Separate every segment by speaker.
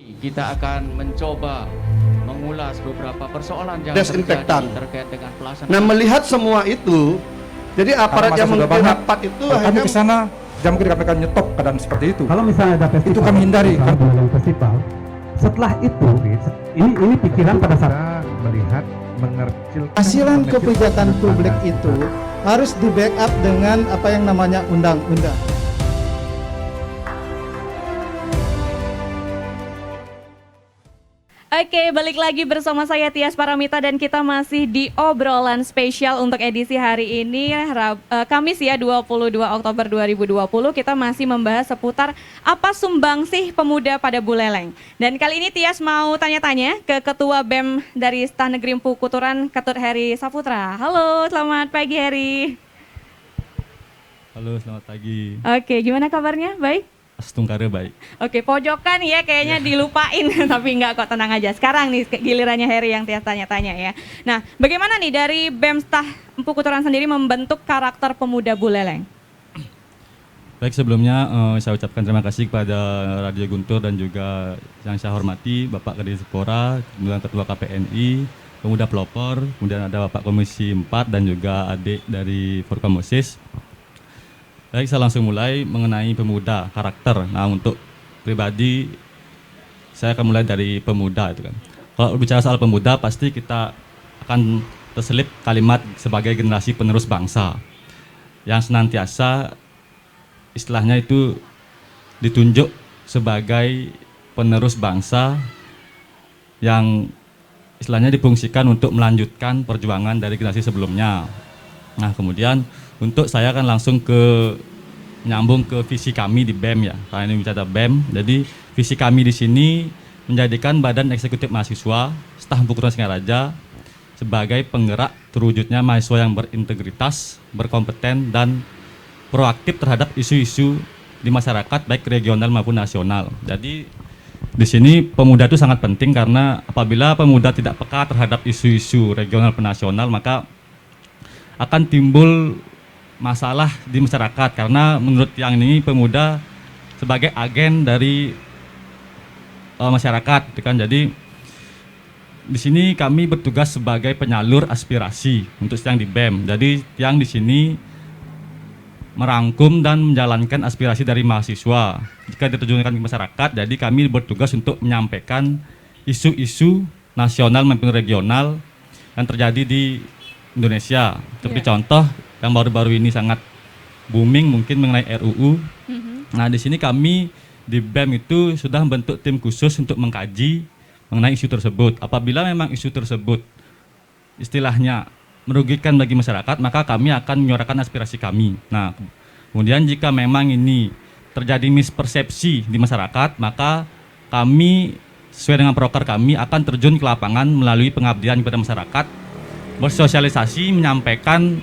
Speaker 1: Kita akan mencoba mengulas beberapa persoalan yang
Speaker 2: Desinfektan.
Speaker 1: terjadi terkait dengan pelaksanaan.
Speaker 2: Nah, melihat semua itu, jadi aparat yang mengikuti rapat itu
Speaker 3: Kalau kami
Speaker 2: akhirnya
Speaker 3: ke sana, jam kita akan nyetop keadaan seperti itu.
Speaker 4: Kalau misalnya ada festival,
Speaker 3: Itu kami hindari, kan?
Speaker 4: festival. Setelah itu, ini pikiran pada saat
Speaker 5: melihat mengecilkan
Speaker 6: Hasilan kebijakan publik itu harus di backup dengan apa yang namanya undang-undang.
Speaker 7: Oke, balik lagi bersama saya Tias Paramita dan kita masih di obrolan spesial untuk edisi hari ini Kamis ya 22 Oktober 2020. Kita masih membahas seputar apa sumbangsih pemuda pada Buleleng. Dan kali ini Tias mau tanya-tanya ke Ketua BEM dari Stan Negeri Empu Kuturan, Ketut Heri Saputra. Halo, selamat pagi Heri.
Speaker 8: Halo, selamat pagi.
Speaker 7: Oke, gimana kabarnya? Baik?
Speaker 8: Astungkare baik.
Speaker 7: Oke, pojokan ya kayaknya dilupain, tapi enggak kok, tenang aja. Sekarang nih gilirannya Heri yang Tias tanya-tanya ya. Nah, bagaimana nih dari BEM Stah Empu Kuturan sendiri membentuk karakter pemuda Buleleng?
Speaker 8: Baik, sebelumnya saya ucapkan terima kasih kepada Radio Guntur dan juga yang saya hormati Bapak Kadis Sepora, kemudian Ketua KPNI, Pemuda Pelopor, kemudian ada Bapak Komisi 4 dan juga adik dari Forkomosis. Baik, saya langsung mulai mengenai pemuda, karakter. Nah, untuk pribadi, saya akan mulai dari pemuda itu kan. Kalau bicara soal pemuda, pasti kita akan terselip kalimat sebagai generasi penerus bangsa. Yang senantiasa, istilahnya itu ditunjuk sebagai penerus bangsa yang istilahnya difungsikan untuk melanjutkan perjuangan dari generasi sebelumnya. Nah, kemudian untuk saya akan langsung nyambung ke visi kami di BEM ya. Karena ini bicara BEM, jadi visi kami di sini menjadikan Badan Eksekutif Mahasiswa Staf Empu Kuturan Singaraja sebagai penggerak terwujudnya mahasiswa yang berintegritas, berkompeten dan proaktif terhadap isu-isu di masyarakat baik regional maupun nasional. Jadi di sini pemuda itu sangat penting karena apabila pemuda tidak peka terhadap isu-isu regional dan nasional, maka akan timbul masalah di masyarakat karena menurut yang ini pemuda sebagai agen dari masyarakat, kan? Jadi di sini kami bertugas sebagai penyalur aspirasi untuk yang di BEM. Jadi yang di sini merangkum dan menjalankan aspirasi dari mahasiswa. Jika diterjunkan ke masyarakat, jadi kami bertugas untuk menyampaikan isu-isu nasional maupun regional yang terjadi di Indonesia. Seperti contoh yang baru-baru ini sangat booming mungkin mengenai RUU. Nah, di sini kami di BEM itu sudah membentuk tim khusus untuk mengkaji mengenai isu tersebut. Apabila memang isu tersebut istilahnya merugikan bagi masyarakat, maka kami akan menyuarakan aspirasi kami. Nah, kemudian jika memang ini terjadi mispersepsi di masyarakat, maka kami sesuai dengan proker kami akan terjun ke lapangan melalui pengabdian kepada masyarakat, bersosialisasi, menyampaikan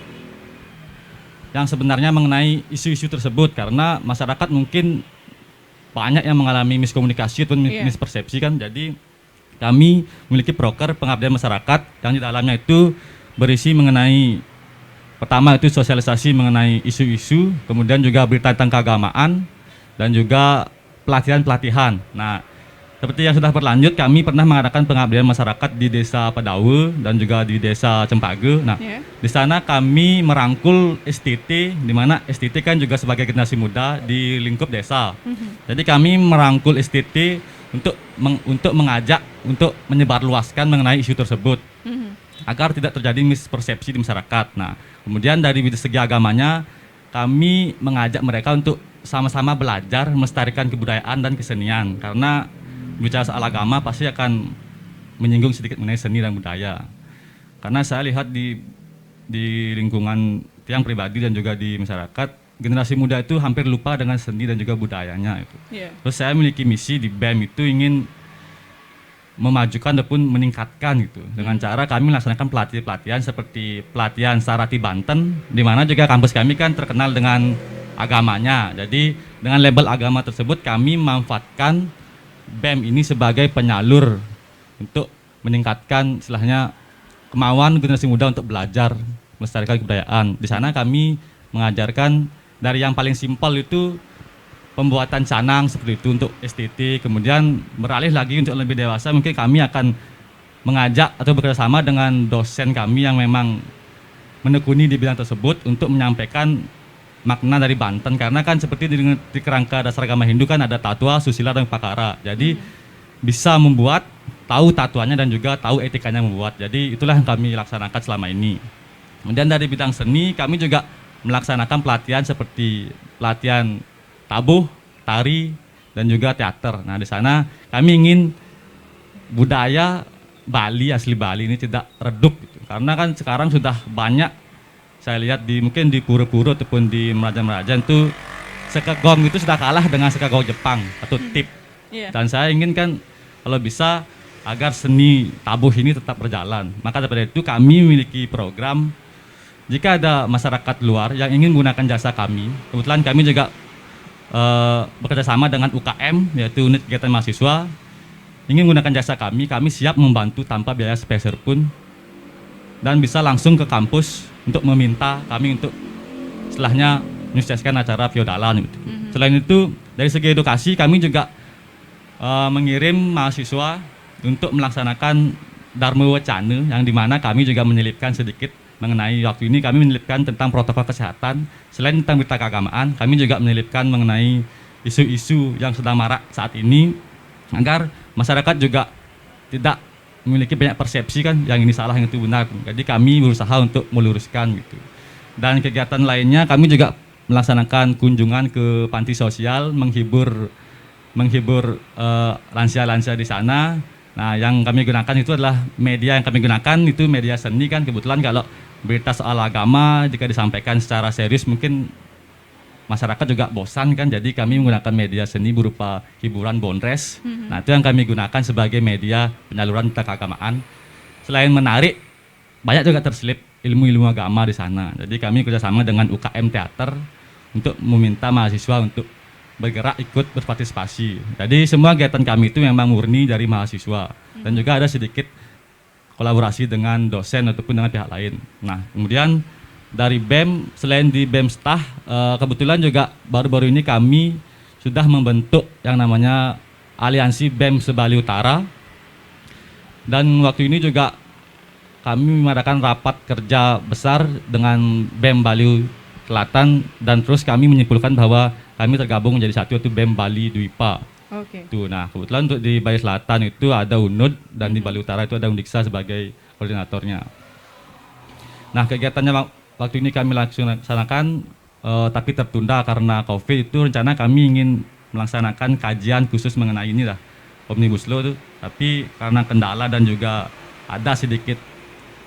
Speaker 8: yang sebenarnya mengenai isu-isu tersebut karena masyarakat mungkin banyak yang mengalami miskomunikasi atau mispersepsi kan. Jadi kami memiliki proker pengabdian masyarakat yang di dalamnya itu berisi mengenai pertama itu sosialisasi mengenai isu-isu, kemudian juga berita tentang keagamaan dan juga pelatihan-pelatihan. Nah, seperti yang sudah berlanjut, kami pernah mengadakan pengabdian masyarakat di Desa Padawe dan juga di Desa Cempage. Nah, di sana kami merangkul STT, di mana STT kan juga sebagai generasi muda di lingkup desa. Jadi kami merangkul STT untuk mengajak, untuk menyebarluaskan mengenai isu tersebut, agar tidak terjadi mispersepsi di masyarakat. Nah, kemudian dari segi agamanya, kami mengajak mereka untuk sama-sama belajar melestarikan kebudayaan dan kesenian, karena bicara soal agama pasti akan menyinggung sedikit mengenai seni dan budaya. Karena saya lihat di lingkungan yang pribadi dan juga di masyarakat, generasi muda itu hampir lupa dengan seni dan juga budayanya itu. Terus saya memiliki misi di BEM itu ingin memajukan ataupun meningkatkan gitu dengan cara kami melaksanakan pelatihan seperti pelatihan Sarati Banten, di mana juga kampus kami kan terkenal dengan agamanya. Jadi dengan label agama tersebut kami memanfaatkan BEM ini sebagai penyalur untuk meningkatkan istilahnya kemauan generasi muda untuk belajar melestarikan kebudayaan. Di sana kami mengajarkan dari yang paling simpel itu pembuatan canang seperti itu untuk estetik, kemudian beralih lagi untuk lebih dewasa mungkin kami akan mengajak atau bekerjasama dengan dosen kami yang memang menekuni di bidang tersebut untuk menyampaikan makna dari Banten, karena kan seperti di kerangka dasar agama Hindu kan ada tatwa, susila, dan upakara. Jadi bisa membuat tahu tatuannya dan juga tahu etikanya membuat. Jadi itulah yang kami laksanakan selama ini. Kemudian dari bidang seni kami juga melaksanakan pelatihan seperti pelatihan tabuh, tari, dan juga teater. Nah, di sana kami ingin budaya Bali, asli Bali ini tidak redup gitu. Karena kan sekarang sudah banyak saya lihat mungkin di pura-pura ataupun di merajan-merajan itu sekegong itu sudah kalah dengan sekegong Jepang atau tip. Dan saya ingin kan kalau bisa agar seni tabuh ini tetap berjalan. Maka daripada itu kami memiliki program jika ada masyarakat luar yang ingin menggunakan jasa kami. Kebetulan kami juga bekerja sama dengan UKM, yaitu unit kegiatan mahasiswa, ingin menggunakan jasa kami siap membantu tanpa biaya sepeser pun dan bisa langsung ke kampus untuk meminta kami untuk setelahnya menyukseskan acara feodalan gitu. Selain itu dari segi edukasi kami juga mengirim mahasiswa untuk melaksanakan Dharma Wacana yang dimana kami juga menyelipkan sedikit mengenai waktu ini kami menyelipkan tentang protokol kesehatan. Selain tentang berita keagamaan, kami juga menyelipkan mengenai isu-isu yang sedang marak saat ini agar masyarakat juga tidak memiliki banyak persepsi kan yang ini salah yang itu benar. Jadi kami berusaha untuk meluruskan gitu. Dan kegiatan lainnya kami juga melaksanakan kunjungan ke panti sosial, menghibur lansia-lansia di sana. Nah, yang kami gunakan itu adalah media yang kami gunakan itu media seni kan. Kebetulan kalau berita soal agama jika disampaikan secara serius mungkin masyarakat juga bosan kan. Jadi kami menggunakan media seni berupa hiburan bondres. Nah, itu yang kami gunakan sebagai media penyaluran berita keagamaan. Selain menarik, banyak juga terselip ilmu-ilmu agama di sana. Jadi kami kerjasama dengan UKM Teater untuk meminta mahasiswa untuk bergerak ikut berpartisipasi. Jadi semua kegiatan kami itu memang murni dari mahasiswa dan juga ada sedikit kolaborasi dengan dosen ataupun dengan pihak lain. Nah, kemudian dari BEM, selain di BEM Stah, kebetulan juga baru-baru ini kami sudah membentuk yang namanya Aliansi BEM Se-Bali Utara. Dan waktu ini juga kami mengadakan rapat kerja besar dengan BEM Bali Selatan dan terus kami menyimpulkan bahwa kami tergabung menjadi satu yaitu BEM Bali Dwipa. Tuh, nah kebetulan untuk di Bali Selatan itu ada UNUD dan di Bali Utara itu ada Undiksa sebagai koordinatornya. Nah, kegiatannya waktu ini kami laksanakan tapi tertunda karena COVID. Itu rencana kami ingin melaksanakan kajian khusus mengenai ini lah, Omnibus Law itu. Tapi karena kendala dan juga ada sedikit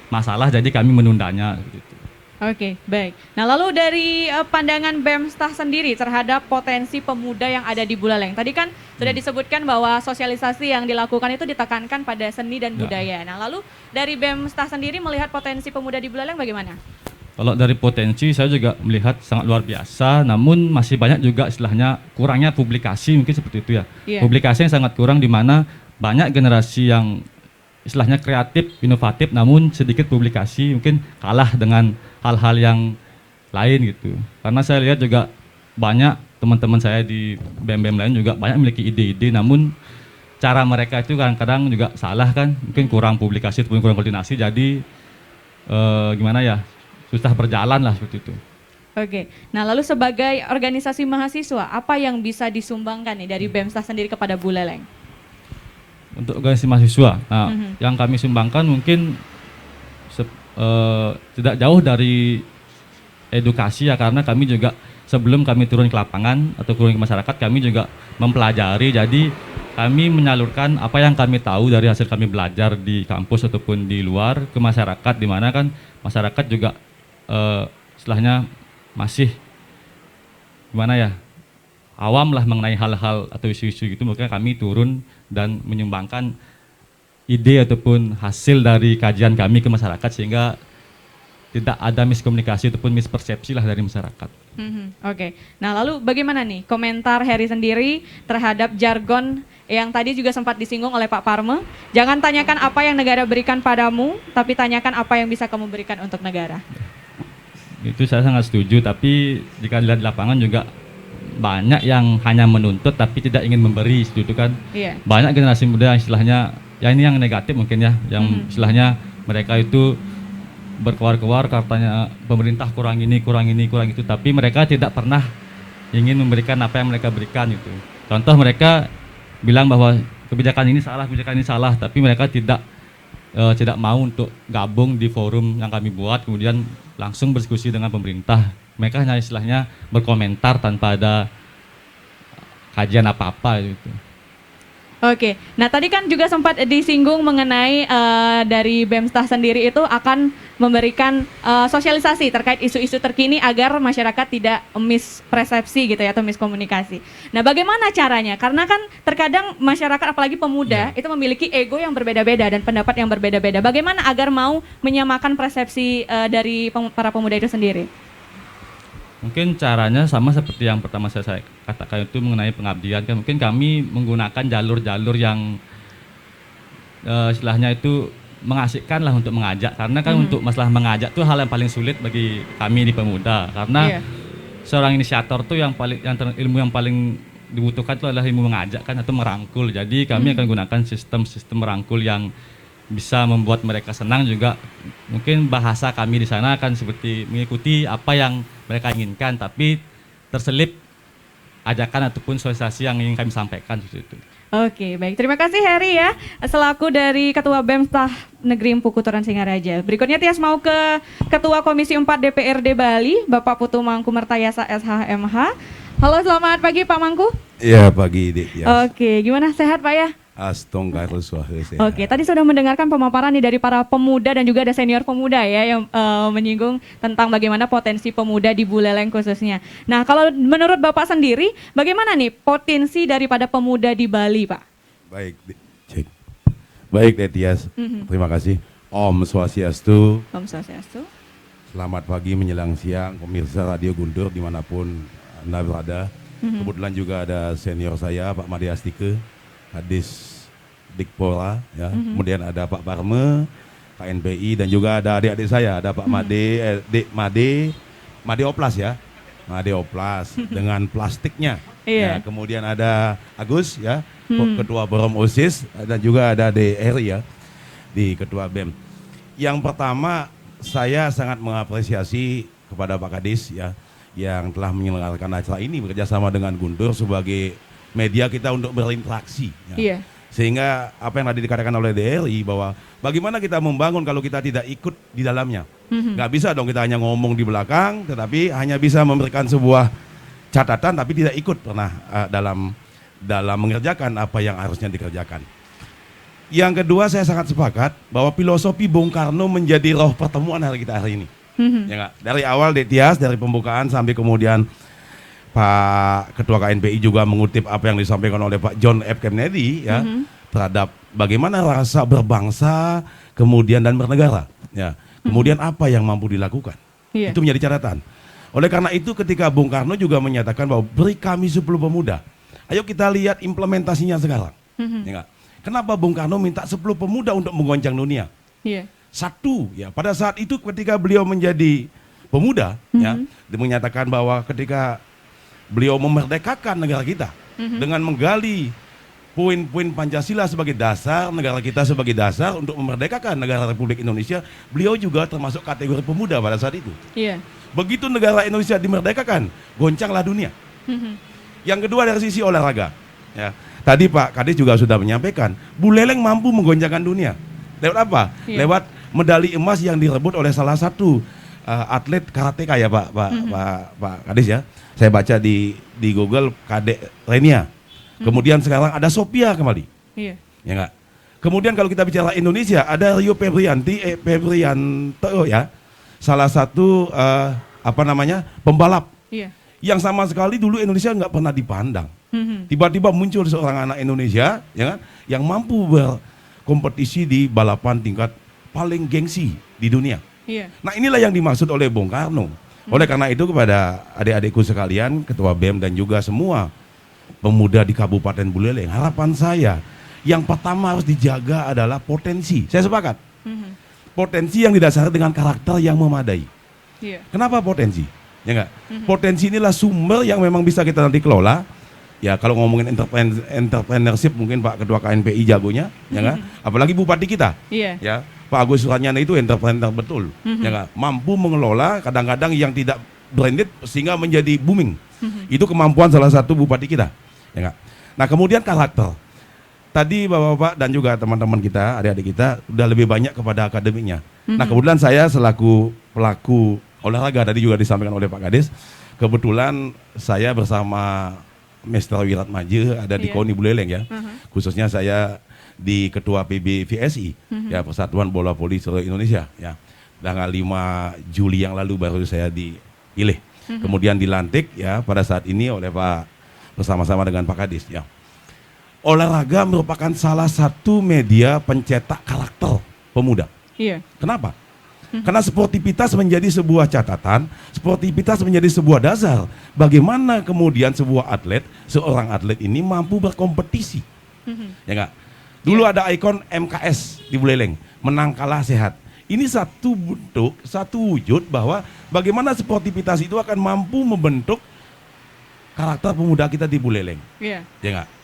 Speaker 8: masalah jadi kami menundanya gitu.
Speaker 7: Oke, baik. Nah, lalu dari pandangan BEM Stah sendiri terhadap potensi pemuda yang ada di Buleleng. Tadi kan sudah disebutkan bahwa sosialisasi yang dilakukan itu ditekankan pada seni dan budaya. Nah, lalu dari BEM Stah sendiri melihat potensi pemuda di Buleleng bagaimana?
Speaker 8: Kalau dari potensi saya juga melihat sangat luar biasa, namun masih banyak juga istilahnya kurangnya publikasi mungkin seperti itu ya. Publikasi yang sangat kurang di mana banyak generasi yang istilahnya kreatif, inovatif, namun sedikit publikasi mungkin kalah dengan hal-hal yang lain gitu. Karena saya lihat juga banyak teman-teman saya di BEM-BEM lain juga banyak memiliki ide-ide, namun cara mereka itu kadang-kadang juga salah kan, mungkin kurang publikasi ataupun kurang koordinasi, jadi gimana ya, susah berjalan lah seperti itu.
Speaker 7: Oke, nah lalu sebagai organisasi mahasiswa, apa yang bisa disumbangkan nih dari BEM Stah sendiri kepada Buleleng?
Speaker 8: Untuk organisasi mahasiswa, nah, yang kami sumbangkan mungkin tidak jauh dari edukasi ya, karena kami juga sebelum kami turun ke lapangan atau turun ke masyarakat kami juga mempelajari. Jadi kami menyalurkan apa yang kami tahu dari hasil kami belajar di kampus ataupun di luar ke masyarakat, di mana kan masyarakat juga istilahnya masih gimana ya, awam lah mengenai hal-hal atau isu-isu gitu. Makanya kami turun dan menyumbangkan ide ataupun hasil dari kajian kami ke masyarakat sehingga tidak ada miskomunikasi ataupun mispersepsi lah dari masyarakat.
Speaker 7: Oke, nah lalu bagaimana nih komentar Heri sendiri terhadap jargon yang tadi juga sempat disinggung oleh Pak Parme? Jangan tanyakan apa yang negara berikan padamu, tapi tanyakan apa yang bisa kamu berikan untuk negara.
Speaker 8: Itu saya sangat setuju, tapi jika dilihat di lapangan juga banyak yang hanya menuntut tapi tidak ingin memberi itu kan.
Speaker 7: Iya.
Speaker 8: Banyak generasi muda yang istilahnya, ya ini yang negatif mungkin ya, yang istilahnya mereka itu berkuar-kuar katanya pemerintah kurang ini, kurang itu, tapi mereka tidak pernah ingin memberikan apa yang mereka berikan itu. Contoh mereka bilang bahwa kebijakan ini salah, tapi mereka tidak mau untuk gabung di forum yang kami buat, kemudian langsung berdiskusi dengan pemerintah. Mereka hanya istilahnya berkomentar tanpa ada kajian apa-apa gitu.
Speaker 7: Oke, nah tadi kan juga sempat disinggung mengenai dari BEMSTAH sendiri itu akan memberikan sosialisasi terkait isu-isu terkini agar masyarakat tidak mispersepsi gitu ya atau miskomunikasi. Nah bagaimana caranya? Karena kan terkadang masyarakat apalagi pemuda itu memiliki ego yang berbeda-beda dan pendapat yang berbeda-beda. Bagaimana agar mau menyamakan persepsi dari para pemuda itu sendiri?
Speaker 8: Mungkin caranya sama seperti yang pertama saya katakan itu mengenai pengabdian kan. Mungkin kami menggunakan jalur-jalur yang istilahnya itu mengasihkan lah untuk mengajak. Karena kan untuk masalah mengajak itu hal yang paling sulit bagi kami di pemuda. Karena seorang inisiator tuh ilmu yang paling dibutuhkan itu adalah ilmu mengajak kan atau merangkul. Jadi kami akan gunakan sistem merangkul yang bisa membuat mereka senang juga. Mungkin bahasa kami di sana akan seperti mengikuti apa yang mereka inginkan, tapi terselip ajakan ataupun sosialisasi yang ingin kami sampaikan seperti itu.
Speaker 7: Oke, baik. Terima kasih Heri ya, selaku dari Ketua BEMSTAH Negeri Empu Kuturan Singaraja. Berikutnya Tias mau ke Ketua Komisi 4 DPRD Bali, Bapak Putu Mangku Mertayasa SHMH. Halo, selamat pagi Pak Mangku.
Speaker 9: Iya, pagi Dik. Ya.
Speaker 7: Oke, gimana, sehat Pak ya? Oke, tadi sudah mendengarkan pemaparan nih dari para pemuda dan juga ada senior pemuda ya yang menyinggung tentang bagaimana potensi pemuda di Buleleng khususnya. Nah, kalau menurut Bapak sendiri, bagaimana nih potensi daripada pemuda di Bali, Pak?
Speaker 9: Baik, Tias. Terima kasih. Om Swastiastu.
Speaker 7: Om Swastiastu.
Speaker 9: Selamat pagi menjelang siang, pemirsa Radio Guntur dimanapun Anda berada. Kebetulan juga ada senior saya, Pak Made Astike, Kadis Dikpora, ya. Kemudian ada Pak Barme, KNPI, dan juga ada adik-adik saya, ada Pak Made Oplas ya, Made Oplas dengan plastiknya. Ya, kemudian ada Agus ya, Ketua Borom OSIS, dan juga ada DRI ya, di Ketua BEM. Yang pertama, saya sangat mengapresiasi kepada Pak Kadis ya, yang telah menyelenggarakan acara ini bekerjasama dengan Guntur sebagai media kita untuk berinteraksi ya. Sehingga apa yang tadi dikatakan oleh DRI bahwa bagaimana kita membangun kalau kita tidak ikut di dalamnya. Nggak bisa dong kita hanya ngomong di belakang tetapi hanya bisa memberikan sebuah catatan tapi tidak ikut pernah dalam mengerjakan apa yang harusnya dikerjakan. Yang kedua, saya sangat sepakat bahwa filosofi Bung Karno menjadi roh pertemuan hari kita hari ini. Ya nggak? Dari awal Tias, dari pembukaan sampai kemudian Pak Ketua KNPI juga mengutip apa yang disampaikan oleh Pak John F. Kennedy ya, terhadap bagaimana rasa berbangsa kemudian dan bernegara ya. Kemudian apa yang mampu dilakukan. Itu menjadi catatan. Oleh karena itu ketika Bung Karno juga menyatakan bahwa beri kami 10 pemuda. Ayo kita lihat implementasinya sekarang. Ya, kenapa Bung Karno minta 10 pemuda untuk menggoncang dunia? Satu ya, pada saat itu ketika beliau menjadi pemuda ya, dia menyatakan bahwa ketika beliau memerdekakan negara kita dengan menggali poin-poin Pancasila sebagai dasar, negara kita sebagai dasar untuk memerdekakan negara Republik Indonesia, beliau juga termasuk kategori pemuda pada saat itu. Begitu negara Indonesia dimerdekakan, goncanglah dunia. Yang kedua dari sisi olahraga, ya, tadi Pak Kadis juga sudah menyampaikan, Buleleng mampu menggoncangkan dunia. Lewat apa? Lewat medali emas yang direbut oleh salah satu atlet karateka ya Pak Kadis ya. Saya baca di Google Kadek Renia. Kemudian sekarang ada Sophia kembali. Ya enggak? Kemudian kalau kita bicara Indonesia ada Rio Febrianto ya. Salah satu pembalap. Yang sama sekali dulu Indonesia nggak pernah dipandang. Tiba-tiba muncul seorang anak Indonesia ya kan, yang mampu berkompetisi di balapan tingkat paling gengsi di dunia. Nah, inilah yang dimaksud oleh Bung Karno. Oleh karena itu kepada adik-adikku sekalian, Ketua BEM dan juga semua pemuda di Kabupaten Buleleng, harapan saya yang pertama harus dijaga adalah potensi. Saya sepakat. Potensi yang didasari dengan karakter yang memadai. Kenapa potensi? ya nggak? Potensi inilah sumber yang memang bisa kita nanti kelola. Ya kalau ngomongin entrepreneurship mungkin Pak Ketua KNPI jagonya, ya nggak? Apalagi Bupati kita, ya Pak Agus Suranyana itu entrepreneur betul, ya nggak? Mampu mengelola kadang-kadang yang tidak branded sehingga menjadi booming. Itu kemampuan salah satu Bupati kita, ya nggak? Nah kemudian karakter. Tadi Bapak-bapak dan juga teman-teman kita, adik-adik kita udah lebih banyak kepada akademiknya. Nah kebetulan saya selaku pelaku olahraga tadi juga disampaikan oleh Pak Kades, kebetulan saya bersama Mr. Wirat Maje ada di KONI Buleleng ya. Khususnya saya di Ketua PBVSI ya, Persatuan Bola Voli Seluruh Indonesia ya. Tanggal 5 Juli yang lalu baru saya dipilih. Kemudian dilantik ya pada saat ini oleh Pak bersama-sama dengan Pak Kadis ya. Olahraga merupakan salah satu media pencetak karakter pemuda. Kenapa? Karena sportivitas menjadi sebuah catatan, sportivitas menjadi sebuah dasar. Bagaimana kemudian seorang atlet ini mampu berkompetisi. Ya enggak? Dulu ada ikon MKS di Buleleng, menang kalah sehat. Ini satu bentuk, satu wujud bahwa bagaimana sportivitas itu akan mampu membentuk karakter pemuda kita di Buleleng. Ya enggak?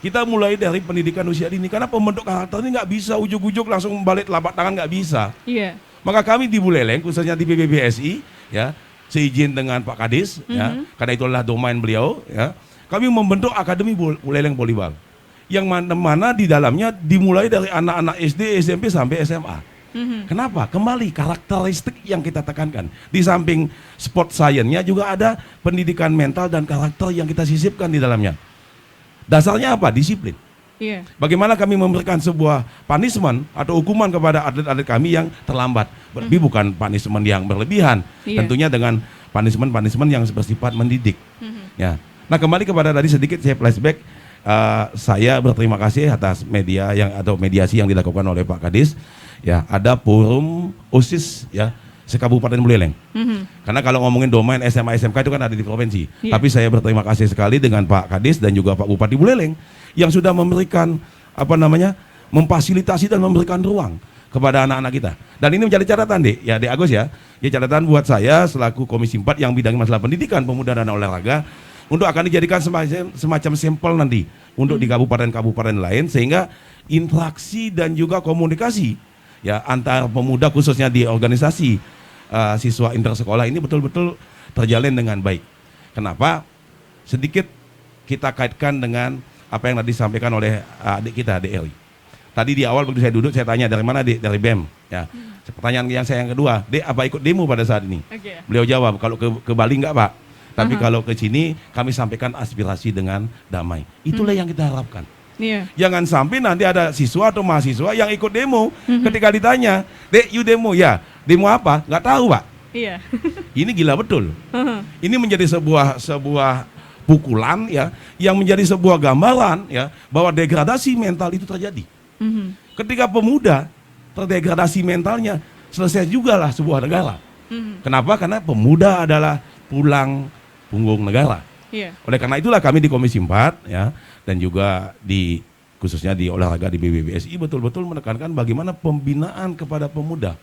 Speaker 9: Kita mulai dari pendidikan usia dini, karena pembentuk karakter ini nggak bisa ujuk-ujuk langsung balik telapak tangan, nggak bisa. Maka kami di Buleleng, khususnya di PBBSI, ya, seizin dengan Pak Kadis, ya, karena itulah domain beliau, ya, kami membentuk Akademi Buleleng Volleyball, yang mana di dalamnya dimulai dari anak-anak SD, SMP sampai SMA. Kenapa? Kembali karakteristik yang kita tekankan. Di samping sport science-nya juga ada pendidikan mental dan karakter yang kita sisipkan di dalamnya. Dasarnya apa? Disiplin. Bagaimana kami memberikan sebuah punishment atau hukuman kepada atlet-atlet kami yang terlambat. Tapi bukan punishment yang berlebihan. Tentunya dengan punishment yang bersifat mendidik. Ya. Nah kembali kepada tadi sedikit saya flashback. Saya berterima kasih atas mediasi yang dilakukan oleh Pak Kadis. Ya, ada forum OSIS ya sekabupaten Buleleng. Karena kalau ngomongin domain SMA SMK itu kan ada di provinsi. Tapi saya berterima kasih sekali dengan Pak Kadis dan juga Pak Bupati Buleleng yang sudah memberikan memfasilitasi dan memberikan ruang kepada anak-anak kita. Dan ini menjadi catatan Dek Agus ya. Ya catatan buat saya selaku Komisi 4 yang bidang masalah pendidikan, pemuda dan olahraga untuk akan dijadikan semacam sampel nanti untuk di kabupaten-kabupaten lain sehingga interaksi dan juga komunikasi ya antar pemuda khususnya di organisasi siswa intersekolah ini betul-betul terjalin dengan baik. Kenapa? Sedikit kita kaitkan dengan apa yang tadi disampaikan oleh adik kita, Dek Eri. Tadi di awal waktu saya duduk saya tanya dari mana Dek? Dari BEM. Ya. Pertanyaan yang saya yang kedua, Dek apa ikut demo pada saat ini? Beliau jawab, kalau ke Bali enggak Pak. Tapi kalau ke sini kami sampaikan aspirasi dengan damai. Itulah yang kita harapkan. Jangan sampai nanti ada siswa atau mahasiswa yang ikut demo. Ketika ditanya, Dek you demo ya? Demo apa? Nggak tahu Pak. Ini gila betul. Ini menjadi sebuah pukulan ya, yang menjadi sebuah gambaran ya bahwa degradasi mental itu terjadi. Ketika pemuda terdegradasi mentalnya, selesai juga lah sebuah negara. Kenapa? Karena pemuda adalah tulang punggung negara. Oleh karena itulah kami di Komisi 4 ya dan juga khususnya di olahraga di BBBSI betul-betul menekankan bagaimana pembinaan kepada pemuda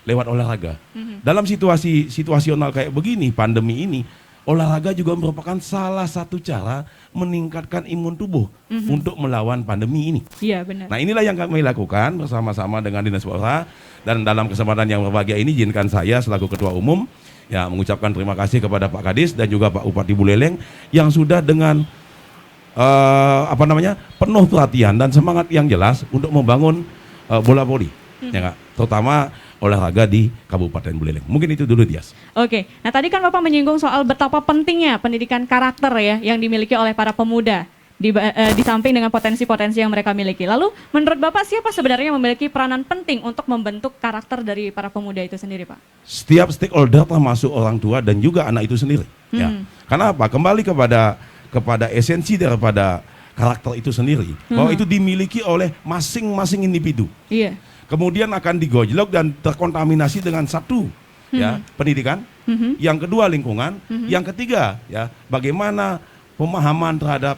Speaker 9: lewat olahraga. Dalam situasi situasional kayak begini, pandemi ini, olahraga juga merupakan salah satu cara meningkatkan imun tubuh untuk melawan pandemi ini.
Speaker 7: Benar.
Speaker 9: Nah inilah yang kami lakukan bersama-sama dengan Dinas Pora, dan dalam kesempatan yang berbahagia ini izinkan saya selaku Ketua Umum ya mengucapkan terima kasih kepada Pak Kadis dan juga Pak Bupati Buleleng yang sudah dengan penuh perhatian dan semangat yang jelas untuk membangun bola voli, ya, terutama olahraga di Kabupaten Buleleng. Mungkin itu dulu Dias.
Speaker 7: Oke, nah tadi kan Bapak menyinggung soal betapa pentingnya pendidikan karakter ya yang dimiliki oleh para pemuda di samping dengan potensi-potensi yang mereka miliki. Lalu menurut Bapak siapa sebenarnya yang memiliki peranan penting untuk membentuk karakter dari para pemuda itu sendiri Pak?
Speaker 9: Setiap stakeholder termasuk orang tua dan juga anak itu sendiri. Ya. Karena apa? Kembali kepada esensi daripada karakter itu sendiri, bahwa itu dimiliki oleh masing-masing individu. Kemudian akan digojlok dan terkontaminasi dengan satu ya pendidikan, yang kedua lingkungan, yang ketiga ya bagaimana pemahaman terhadap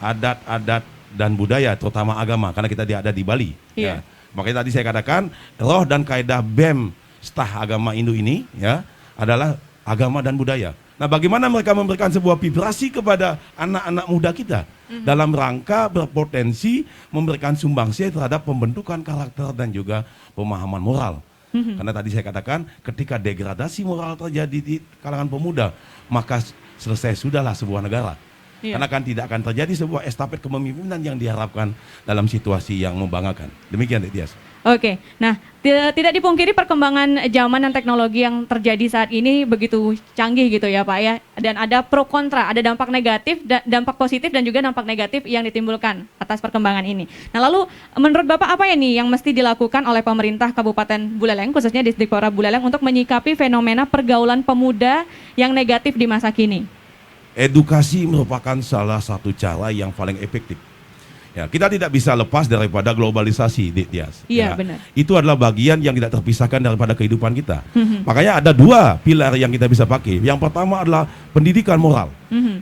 Speaker 9: adat-adat dan budaya terutama agama karena kita ada di Bali. Ya. Makanya tadi saya katakan roh dan kaidah BEM Stah Agama Indo ini ya adalah agama dan budaya. Nah, bagaimana mereka memberikan sebuah vibrasi kepada anak-anak muda kita dalam rangka berpotensi memberikan sumbangsi terhadap pembentukan karakter dan juga pemahaman moral. Karena tadi saya katakan ketika degradasi moral terjadi di kalangan pemuda, maka selesai sudahlah sebuah negara. Karena kan tidak akan terjadi sebuah estafet kepemimpinan yang diharapkan dalam situasi yang membanggakan. Demikian, Tias.
Speaker 7: Oke, nah tidak dipungkiri perkembangan zaman dan teknologi yang terjadi saat ini begitu canggih gitu ya Pak ya. Dan ada pro kontra, ada dampak negatif, dampak positif dan juga dampak negatif yang ditimbulkan atas perkembangan ini. Nah lalu menurut Bapak apa ya nih yang mesti dilakukan oleh pemerintah Kabupaten Buleleng, khususnya Disdikpora Buleleng untuk menyikapi fenomena pergaulan pemuda yang negatif di masa kini?
Speaker 9: Edukasi merupakan salah satu cara yang paling efektif. Ya, kita tidak bisa lepas daripada globalisasi, Tias.
Speaker 7: Iya,
Speaker 9: ya,
Speaker 7: benar.
Speaker 9: Itu adalah bagian yang tidak terpisahkan daripada kehidupan kita. Makanya ada dua pilar yang kita bisa pakai. Yang pertama adalah pendidikan moral.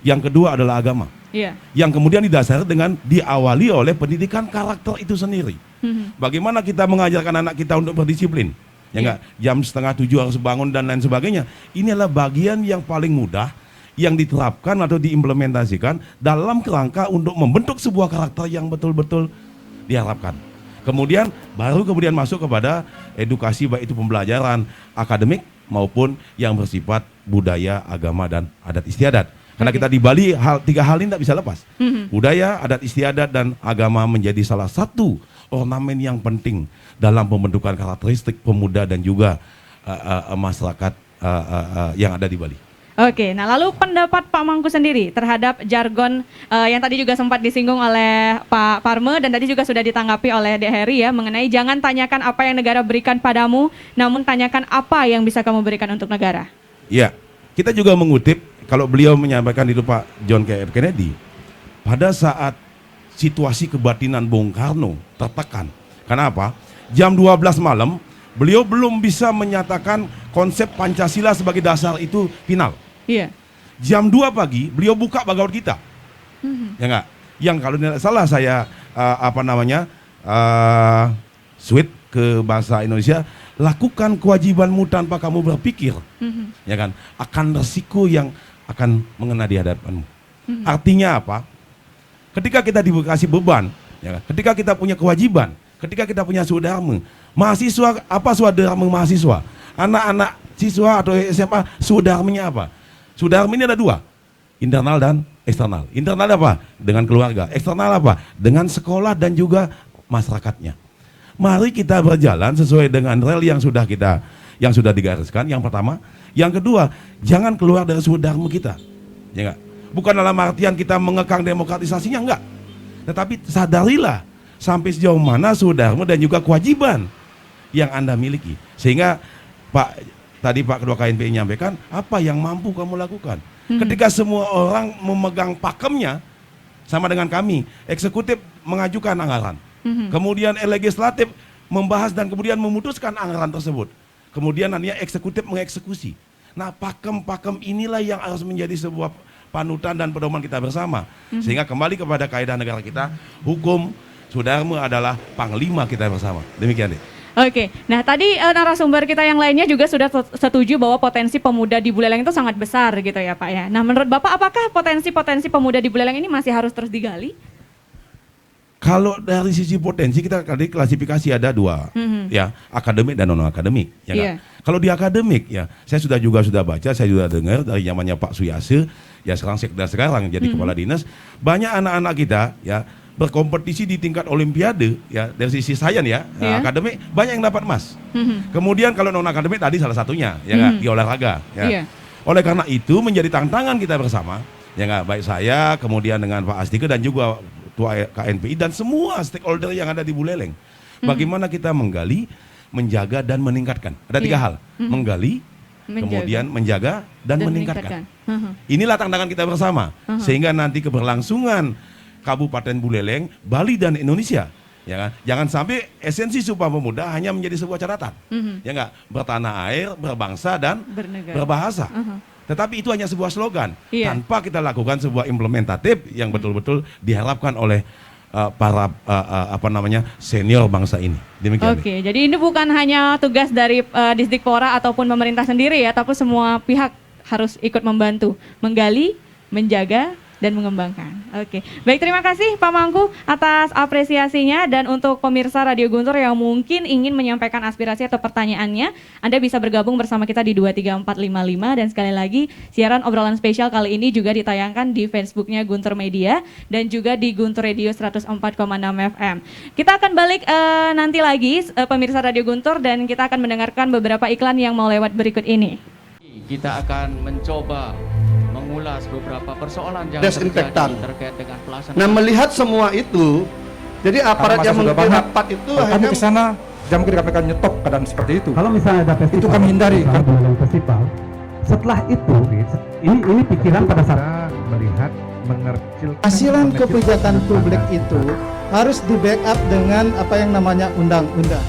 Speaker 9: Yang kedua adalah agama.
Speaker 7: Iya.
Speaker 9: Yang kemudian didasari dengan diawali oleh pendidikan karakter itu sendiri. Bagaimana kita mengajarkan anak kita untuk berdisiplin? Ya enggak, jam 6:30 harus bangun dan lain sebagainya. Ini adalah bagian yang paling mudah yang diterapkan atau diimplementasikan dalam kerangka untuk membentuk sebuah karakter yang betul-betul diharapkan. Kemudian baru masuk kepada edukasi, baik itu pembelajaran akademik maupun yang bersifat budaya, agama dan adat istiadat. Karena kita di Bali tiga hal ini tidak bisa lepas. Budaya, adat istiadat dan agama menjadi salah satu ornamen yang penting dalam pembentukan karakteristik pemuda dan juga masyarakat yang ada di Bali.
Speaker 7: Oke, nah lalu pendapat Pak Mangku sendiri terhadap jargon yang tadi juga sempat disinggung oleh Pak Parme dan tadi juga sudah ditanggapi oleh Dek Heri ya mengenai jangan tanyakan apa yang negara berikan padamu, namun tanyakan apa yang bisa kamu berikan untuk negara.
Speaker 9: Ya, kita juga mengutip kalau beliau menyampaikan itu Pak John F. Kennedy pada saat situasi kebatinan Bung Karno tertekan. Kenapa? Jam 12 malam beliau belum bisa menyatakan konsep Pancasila sebagai dasar itu final.
Speaker 7: Iya.
Speaker 9: Jam 2 pagi beliau buka Bhagavad Gita. Ya enggak? Yang kalau tidak salah saya switch ke bahasa Indonesia, lakukan kewajibanmu tanpa kamu berpikir. Ya kan? Akan resiko yang akan mengena di hadapanmu. Artinya apa? Ketika kita dikasih beban, ya kan? Ketika kita punya kewajiban, ketika kita punya swadharma, mahasiswa apa swadharma mahasiswa? Anak-anak siswa atau SMA swadharmanya apa? Swadharma ini ada dua, internal dan eksternal. Internal apa? Dengan keluarga. Eksternal apa? Dengan sekolah dan juga masyarakatnya. Mari kita berjalan sesuai dengan rel yang sudah digariskan. Yang pertama, yang kedua, jangan keluar dari swadharma kita. Ya enggak? Bukan dalam artian kita mengekang demokratisasinya, enggak. Tetapi sadarilah sampai sejauh mana swadharma dan juga kewajiban yang Anda miliki. Sehingga Tadi Pak Ketua KNPI menyampaikan apa yang mampu kamu lakukan. Ketika semua orang memegang pakemnya sama dengan kami, eksekutif mengajukan anggaran, kemudian legislatif membahas dan kemudian memutuskan anggaran tersebut, kemudian nantinya eksekutif mengeksekusi. Nah, pakem-pakem inilah yang harus menjadi sebuah panutan dan pedoman kita bersama, sehingga kembali kepada kaidah negara kita, hukum swadharma adalah panglima kita bersama. Demikian deh.
Speaker 7: Oke, nah tadi narasumber kita yang lainnya juga sudah setuju bahwa potensi pemuda di Buleleng itu sangat besar gitu ya Pak ya. Nah menurut Bapak apakah potensi pemuda di Buleleng ini masih harus terus digali?
Speaker 9: Kalau dari sisi potensi kita tadi klasifikasi ada dua, ya akademik dan non akademik. Ya kan? Kalau di akademik ya, saya sudah baca, saya juga dengar dari zamannya Pak Suyase, ya sekarang jadi kepala dinas, banyak anak-anak kita ya berkompetisi di tingkat olimpiade ya dari sisi sains ya, akademik banyak yang dapat emas. Kemudian kalau non akademik tadi salah satunya ya di olahraga ya. Oleh karena itu menjadi tantangan kita bersama ya nggak, baik saya kemudian dengan Pak Asdike dan juga Ketua KNPI dan semua stakeholder yang ada di Buleleng. Bagaimana kita menggali, menjaga dan meningkatkan. Ada tiga hal, menggali, kemudian menjaga dan meningkatkan. Inilah tantangan kita bersama sehingga nanti keberlangsungan Kabupaten Buleleng, Bali dan Indonesia, ya kan? Jangan sampai esensi Sumpah Pemuda hanya menjadi sebuah catatan, ya enggak, bertanah air, berbangsa dan berbahasa. Tetapi itu hanya sebuah slogan, tanpa kita lakukan sebuah implementatif yang betul-betul diharapkan oleh para senior bangsa ini. Demikian.
Speaker 7: Oke, jadi ini bukan hanya tugas dari Disdikpora ataupun pemerintah sendiri ya, tapi semua pihak harus ikut membantu, menggali, menjaga, dan mengembangkan. Oke, baik, terima kasih Pak Mangku atas apresiasinya. Dan untuk pemirsa Radio Guntur yang mungkin ingin menyampaikan aspirasi atau pertanyaannya, Anda bisa bergabung bersama kita di 23455. Dan sekali lagi, siaran obrolan spesial kali ini juga ditayangkan di Facebooknya Guntur Media dan juga di Guntur Radio 104,6 FM. Kita akan balik nanti lagi pemirsa Radio Guntur, dan kita akan mendengarkan beberapa iklan yang mau lewat berikut ini.
Speaker 1: Kita akan mencoba mengulas beberapa persoalan yang
Speaker 2: Desinfektan.
Speaker 1: terjadi terkait dengan pelaksanaan.
Speaker 2: Nah, melihat semua itu, jadi aparat
Speaker 3: Karena
Speaker 2: yang
Speaker 3: masa sudah
Speaker 2: memimpin
Speaker 3: banyak.
Speaker 2: rapat itu
Speaker 3: Kalau kami
Speaker 2: akhirnya
Speaker 3: ke sana, jam kita akan nyetop keadaan seperti itu.
Speaker 4: Kalau misalnya ada festival,
Speaker 3: Itu kami hindari.
Speaker 4: misalnya festival. Setelah itu, ini pikiran pada saat
Speaker 5: Kita melihat mengecilkan
Speaker 6: Hasilan
Speaker 5: mengecilkan
Speaker 6: kebijakan publik
Speaker 5: standar.
Speaker 6: itu harus di backup dengan apa yang namanya undang-undang.